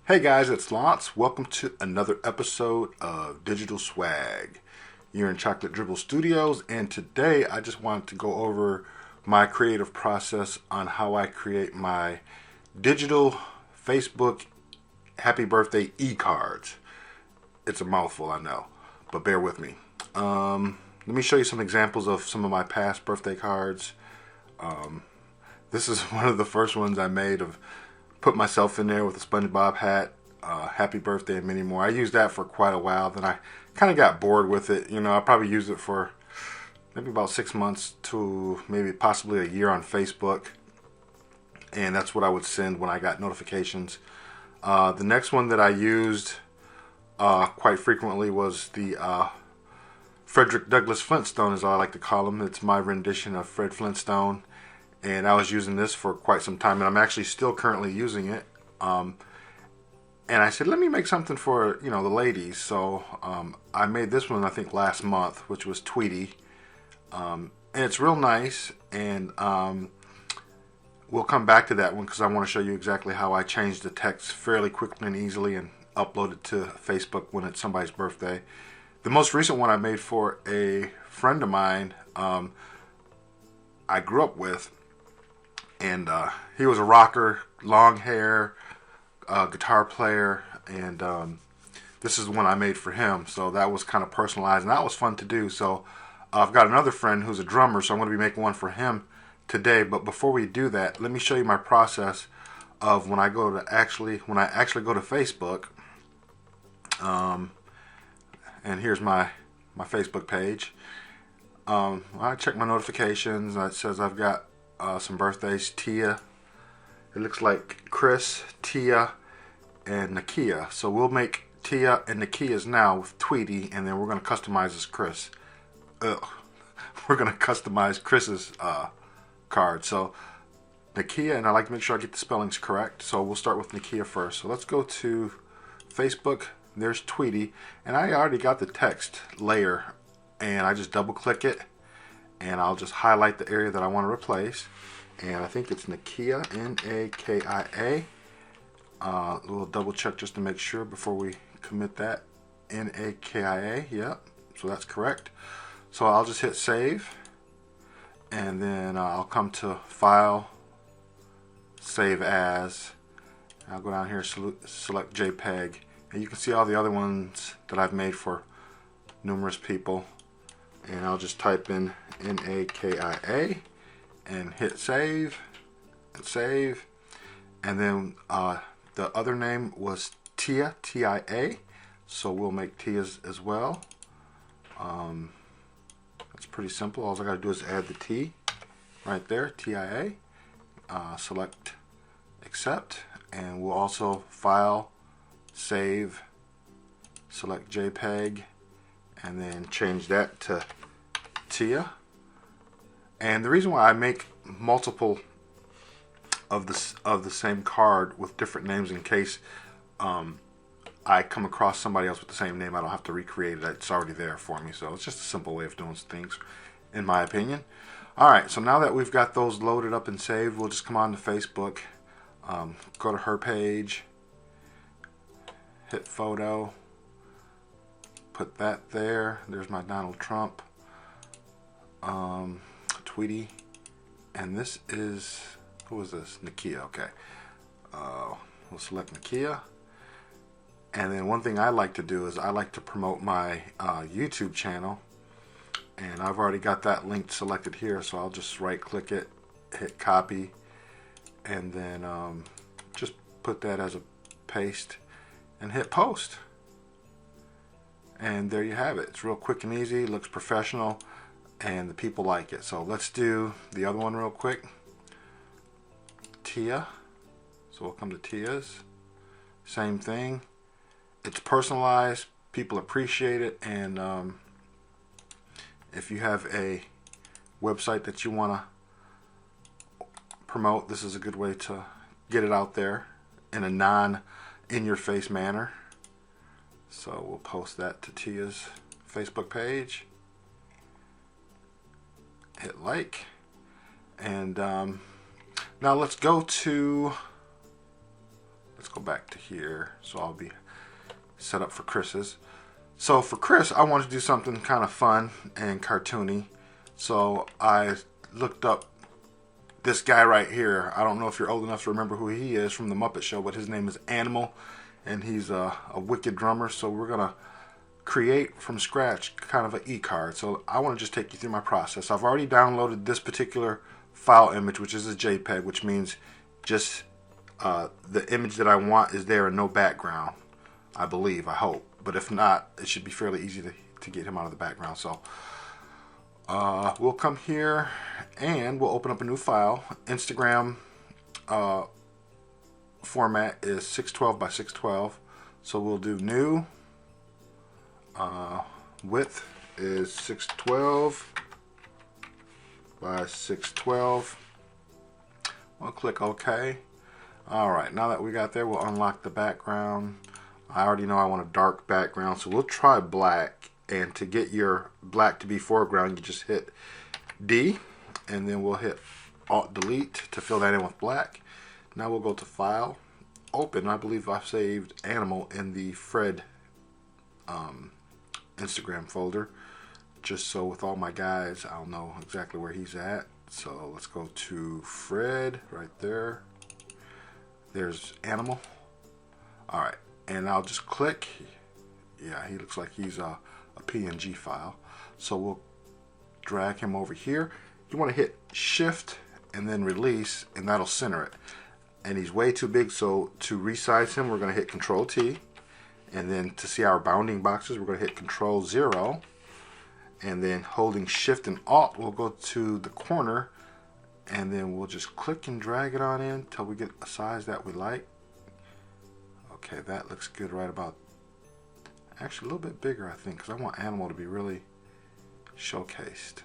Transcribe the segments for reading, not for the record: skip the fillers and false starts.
Hey guys, it's Lance. Welcome to another episode of Digital Swag. You're in Chocolate Dribble Studios, and today I just wanted to go over my creative process on how I create my digital Facebook happy birthday e-cards. It's a mouthful, I know, but bear with me. Let me show you some examples of some of my past birthday cards. This is one of the first ones I made of put myself in there with a SpongeBob hat, happy birthday, and many more. I used that for quite a while. Then I kind of got bored with it. You know, I probably used it for maybe about 6 months to maybe possibly a year on Facebook. And that's what I would send when I got notifications. The next one that I used quite frequently was the Frederick Douglass Flintstone, as I like to call him. It's my rendition of Fred Flintstone. And I was using this for quite some time, and I'm actually still currently using it. And I said, let me make something for, the ladies. So I made this one, I think, last month, which was Tweety. And it's real nice, and we'll come back to that one because I want to show you exactly how I change the text fairly quickly and easily and upload it to Facebook when it's somebody's birthday. The most recent one I made for a friend of mine I grew up with. And he was a rocker, long hair, guitar player, and this is the one I made for him. So that was kind of personalized, and that was fun to do. So I've got another friend who's a drummer, so I'm going to be making one for him today. But before we do that, let me show you my process of when I actually go to Facebook. And here's my Facebook page. I check my notifications. It says I've got some birthdays. Tia, it looks like Chris, Tia, and Nakia. So we'll make Tia and Nakia's now with Tweety, and then we're going to customize this Chris. We're going to customize Chris's card. So Nakia, and I like to make sure I get the spellings correct. So we'll start with Nakia first. So let's go to Facebook. There's Tweety, and I already got the text layer, and I just double click it. And I'll just highlight the area that I want to replace. And I think it's Nakia, Nakia. We'll double check just to make sure before we commit that. Nakia, yep. So that's correct. So I'll just hit save. And then I'll come to File, Save As. I'll go down here, select JPEG. And you can see all the other ones that I've made for numerous people. And I'll just type in Nakia and hit save and save. And then the other name was Tia, Tia. So we'll make Tia's as well. That's pretty simple. All I got to do is add the T right there, Tia. Select accept. And we'll also file, save, select JPEG, and then change that to Tia. And the reason why I make multiple of the same card with different names in case I come across somebody else with the same name, I don't have to recreate it. It's already there for me. So it's just a simple way of doing things, in my opinion. Alright, so now that we've got those loaded up and saved, we'll just come on to Facebook, go to her page, hit photo, put that there. There's my Donald Trump, Tweety, and this is, who is this? Nakia. Okay, we'll select Nakia. And then one thing I like to do is I like to promote my YouTube channel, and I've already got that link selected here. So I'll just right click it, hit copy, and then just put that as a paste and hit post. And there you have it. It's real quick and easy, looks professional, and the people like it. So let's do the other one real quick. Tia. So we'll come to Tia's. Same thing. It's personalized. People appreciate it. And if you have a website that you want to promote, this is a good way to get it out there in a non-in-your-face manner. So we'll post that to Tia's Facebook page. Hit like. And now let's go to let's go back to here. So I'll be set up for Chris's. So for Chris, I wanted to do something kind of fun and cartoony. So I looked up this guy right here. I don't know if you're old enough to remember who he is from the Muppet Show, but his name is Animal, and he's a wicked drummer. So we're gonna create from scratch kind of an eCard. So I want to just take you through my process. I've already downloaded this particular file image, which is a JPEG, which means just the image that I want is there and no background. I believe, I hope, but if not, it should be fairly easy to get him out of the background. So we'll come here and we'll open up a new file. Instagram format is 612 by 612. So we'll do new. Width is 612 by 612. We'll click OK. Alright, now that we got there, we'll unlock the background. I already know I want a dark background, so we'll try black. And to get your black to be foreground, you just hit D, and then we'll hit Alt Delete to fill that in with black. Now we'll go to File, Open. I believe I've saved Animal in the Fred Instagram folder, just so with all my guys, I'll know exactly where he's at. So let's go to Fred right there. There's Animal. All right. And I'll just click. Yeah, he looks like he's a PNG file. So we'll drag him over here. You want to hit Shift and then release, and that'll center it. And he's way too big, so to resize him, we're going to hit Control T. And then to see our bounding boxes, we're going to hit Control 0. And then holding Shift and Alt, we'll go to the corner. And then we'll just click and drag it on in until we get a size that we like. Okay, that looks good right about, actually a little bit bigger I think, because I want Animal to be really showcased.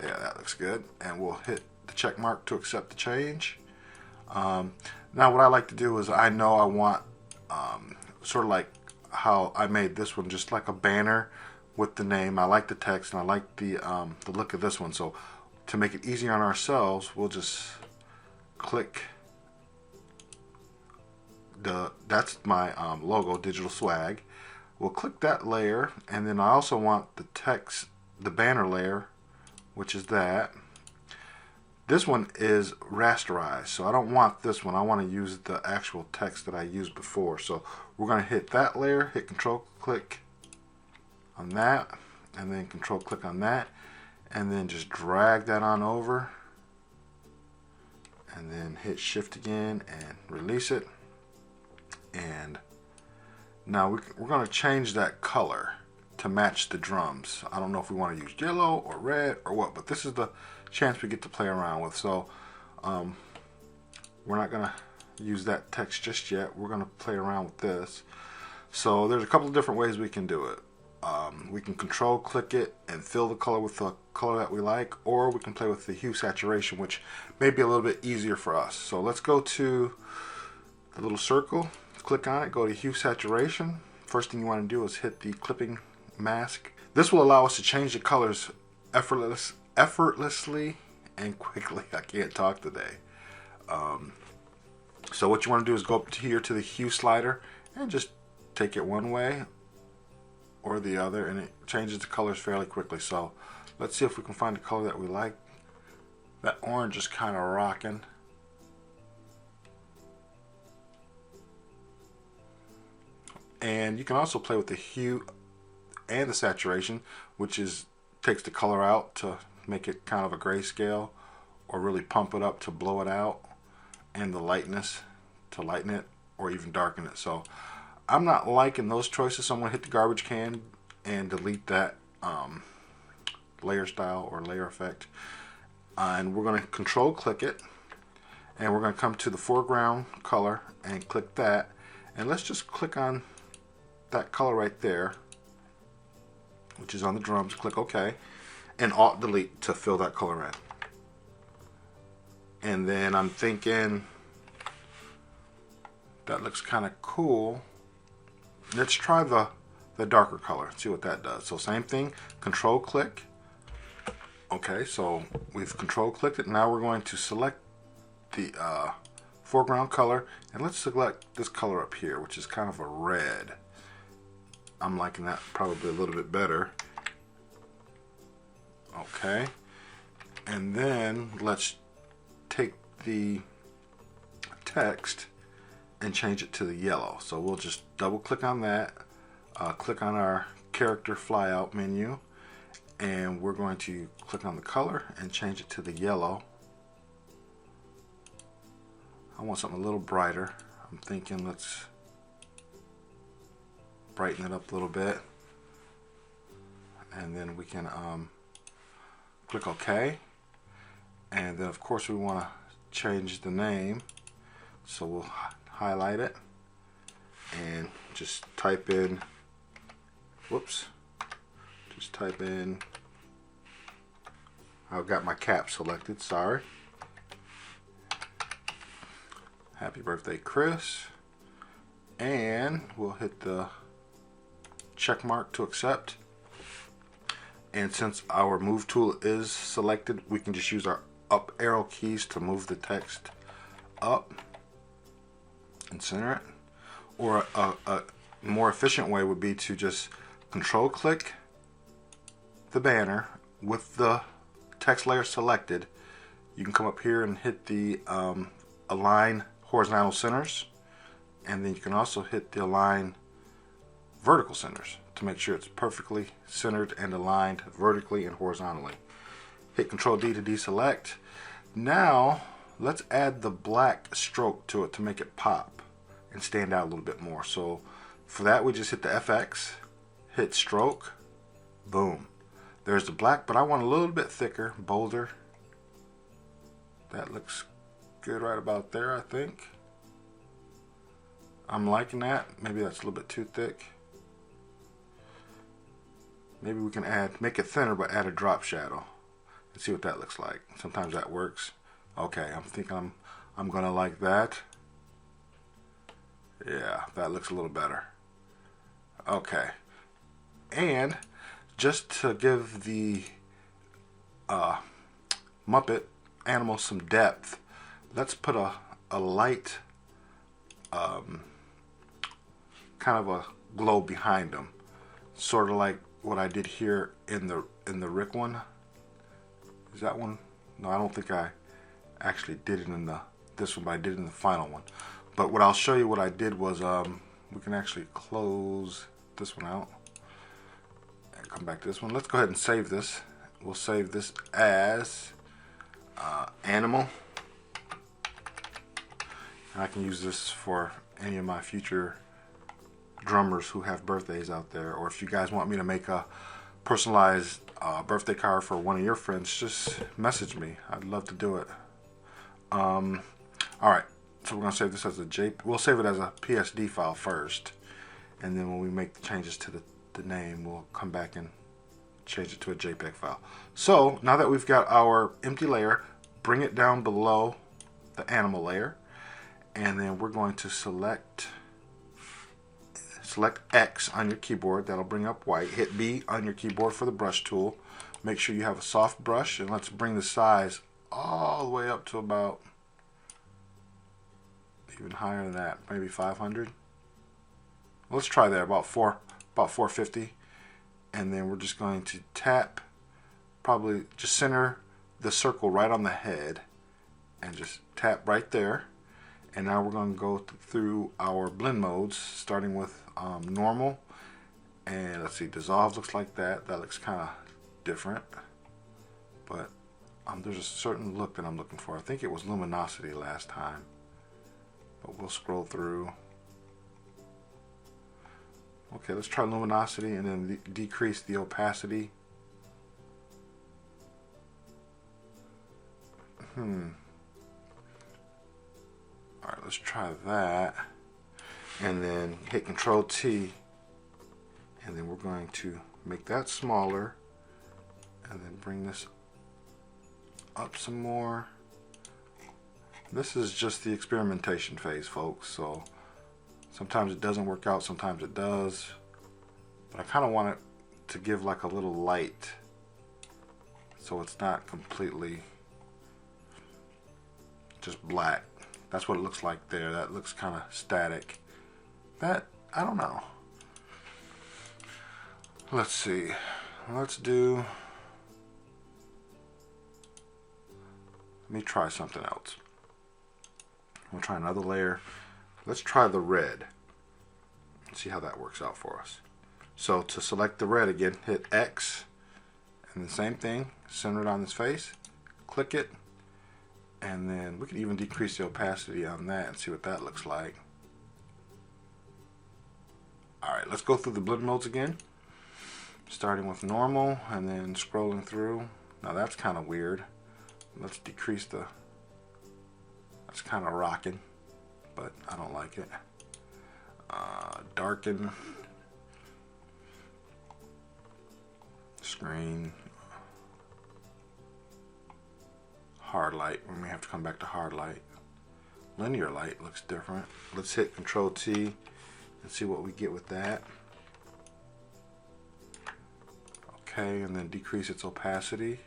Yeah, that looks good. And we'll hit the check mark to accept the change. Now what I like to do is, I know I want sort of like how I made this one, just like a banner with the name. I like the text and I like the look of this one. So to make it easier on ourselves, we'll just click that's my logo, Digital Swagg. We'll click that layer, and then I also want the text, the banner layer, which is that. This one is rasterized, so I don't want this one. I want to use the actual text that I used before. So we're going to hit that layer, hit Control click on that, and then Control click on that, and then just drag that on over, and then hit Shift again and release it. And now we're going to change that color to match the drums. I don't know if we want to use yellow or red or what, but this is the chance we get to play around with. So we're not going to use that text just yet. We're going to play around with this. So there's a couple of different ways we can do it. We can Control click it and fill the color with the color that we like, or we can play with the hue saturation, which may be a little bit easier for us. So let's go to the little circle, click on it, go to hue saturation. First thing you want to do is hit the clipping mask. This will allow us to change the colors effortlessly and quickly. I can't talk today. So what you want to do is go up to here to the hue slider and just take it one way or the other, and it changes the colors fairly quickly. So let's see if we can find a color that we like. That orange is kind of rocking. And you can also play with the hue and the saturation, which is takes the color out to make it kind of a grayscale, or really pump it up to blow it out, and the lightness to lighten it or even darken it. So I'm not liking those choices, so I'm going to hit the garbage can and delete that layer style or layer effect. And we're going to Control click it, and we're going to come to the foreground color and click that, and let's just click on that color right there, which is on the drums. Click OK, and Alt Delete to fill that color in. And then I'm thinking that looks kind of cool. Let's try the darker color, see what that does. So same thing, Control click. Okay, so we've Control clicked it. Now we're going to select the foreground color, and let's select this color up here, which is kind of a red. I'm liking that probably a little bit better. Okay, and then let's take the text and change it to the yellow. So we'll just double click on that, click on our character flyout menu, and we're going to click on the color and change it to the yellow. I want something a little brighter. I'm thinking let's brighten it up a little bit, and then we can click OK. And then of course we want to change the name, so we'll highlight it and just type in, just type in, I've got my cap selected, sorry. Happy birthday, Chris. And we'll hit the check mark to accept. And since our move tool is selected, we can just use our up arrow keys to move the text up and center it. Or a more efficient way would be to just control click the banner with the text layer selected. You can come up here and hit the align horizontal centers, and then you can also hit the align vertical centers to make sure it's perfectly centered and aligned vertically and horizontally. Hit Control D to deselect. Now let's add the black stroke to it to make it pop and stand out a little bit more. So for that we just hit the FX, hit stroke, boom. There's the black, but I want a little bit thicker, bolder. That looks good right about there, I think. I'm liking that. Maybe that's a little bit too thick. Maybe we can make it thinner, but add a drop shadow and see what that looks like. Sometimes that works. Okay, I'm thinking I'm gonna like that. Yeah, that looks a little better. Okay, and just to give the Muppet animal some depth, let's put a light kind of a glow behind them, sort of like what I did here in the Rick one. Is that one? No, I don't think I actually did it in this one, but I did it in the final one. But what I'll show you what I did was we can actually close this one out and come back to this one. Let's go ahead and save this. We'll save this as animal, and I can use this for any of my future drummers who have birthdays out there, or if you guys want me to make a personalized birthday card for one of your friends, just message me. I'd love to do it. Alright, so we're going to save this as a we'll save it as a PSD file first, and then when we make the changes to the name, we'll come back and change it to a JPEG file. So now that we've got our empty layer, bring it down below the animal layer, and then we're going to select X on your keyboard. That'll bring up white. Hit B on your keyboard for the brush tool. Make sure you have a soft brush, and let's bring the size all the way up to about, even higher than that, maybe 500. Let's try there, about 450. And then we're just going to tap, probably just center the circle right on the head and just tap right there. And now we're going to go through our blend modes, starting with normal, and let's see, dissolve looks like that. That looks kind of different, but there's a certain look that I'm looking for. I think it was luminosity last time, but we'll scroll through. Okay, let's try luminosity and then decrease the opacity. Alright, let's try that. And then hit Control T. And then we're going to make that smaller. And then bring this up some more. This is just the experimentation phase, folks. So sometimes it doesn't work out, sometimes it does. But I kind of want it to give like a little light, so it's not completely just black. That's what it looks like there. That looks kind of static. That, I don't know. Let's see. Let's do... Let me try something else. We'll try another layer. Let's try the red. See how that works out for us. So to select the red again, hit X, and the same thing, center it on his face, click it, and then we can even decrease the opacity on that and see what that looks like. Alright, let's go through the blend modes again. Starting with normal and then scrolling through. Now that's kind of weird. Let's decrease the... That's kind of rocking, but I don't like it. Darken. Screen. Hard light. We may have to come back to hard light. Linear light looks different. Let's hit Control T and see what we get with that. Okay, and then decrease its opacity.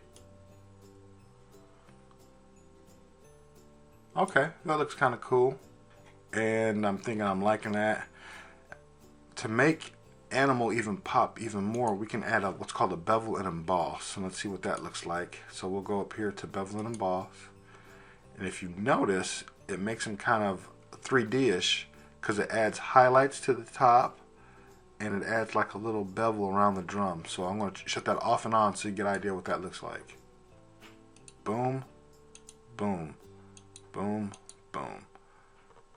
Okay, that looks kind of cool. And I'm thinking I'm liking that. To make animal even pop even more, we can add what's called a bevel and emboss. And let's see what that looks like. So we'll go up here to bevel and emboss. And if you notice, it makes them kind of 3D-ish because it adds highlights to the top and it adds like a little bevel around the drum. So I'm going to shut that off and on so you get an idea what that looks like. Boom, boom, boom, boom.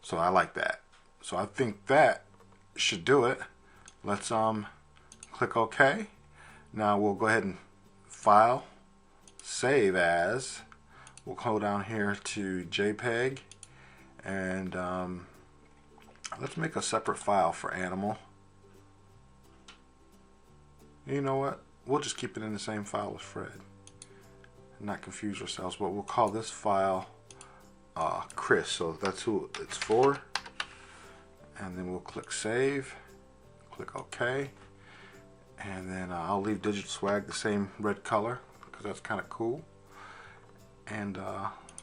So I like that. So I think that should do it. Let's click OK. Now we'll go ahead and file, save as. We'll go down here to JPEG and let's make a separate file for animal. You know what? We'll just keep it in the same file as Fred. Not confuse ourselves, but we'll call this file Chris. So that's who it's for. And then we'll click save, click OK, and then I'll leave Digital Swagg the same red color because that's kind of cool. And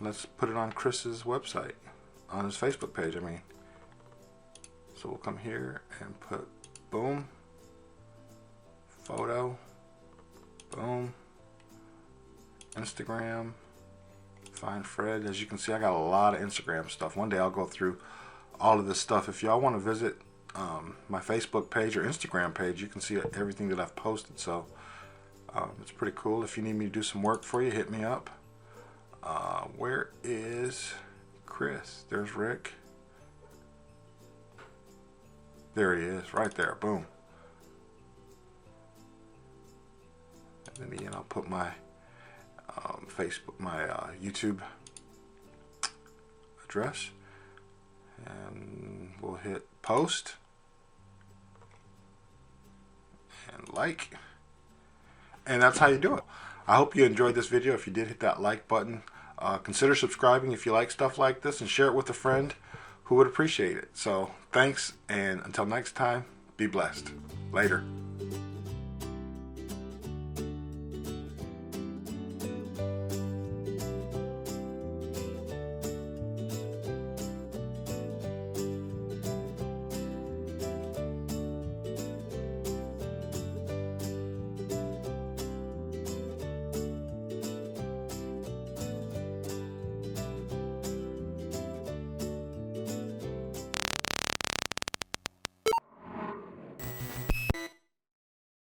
let's put it on Chris's website, on his Facebook page, I mean. So we'll come here and put boom, photo, boom, Instagram, find Fred. As you can see, I got a lot of Instagram stuff. One day I'll go through all of this stuff. If y'all want to visit my Facebook page or Instagram page, you can see everything that I've posted. So it's pretty cool. If you need me to do some work for you, hit me up. Where is Chris? There's Rick. There he is, right there. Boom. And then again, I'll put my Facebook, my YouTube address, and we'll hit post and like, and that's how you do it. I hope you enjoyed this video. If you did, hit that like button. Consider subscribing if you like stuff like this, and share it with a friend who would appreciate it. So thanks, and until next time, be blessed. Later.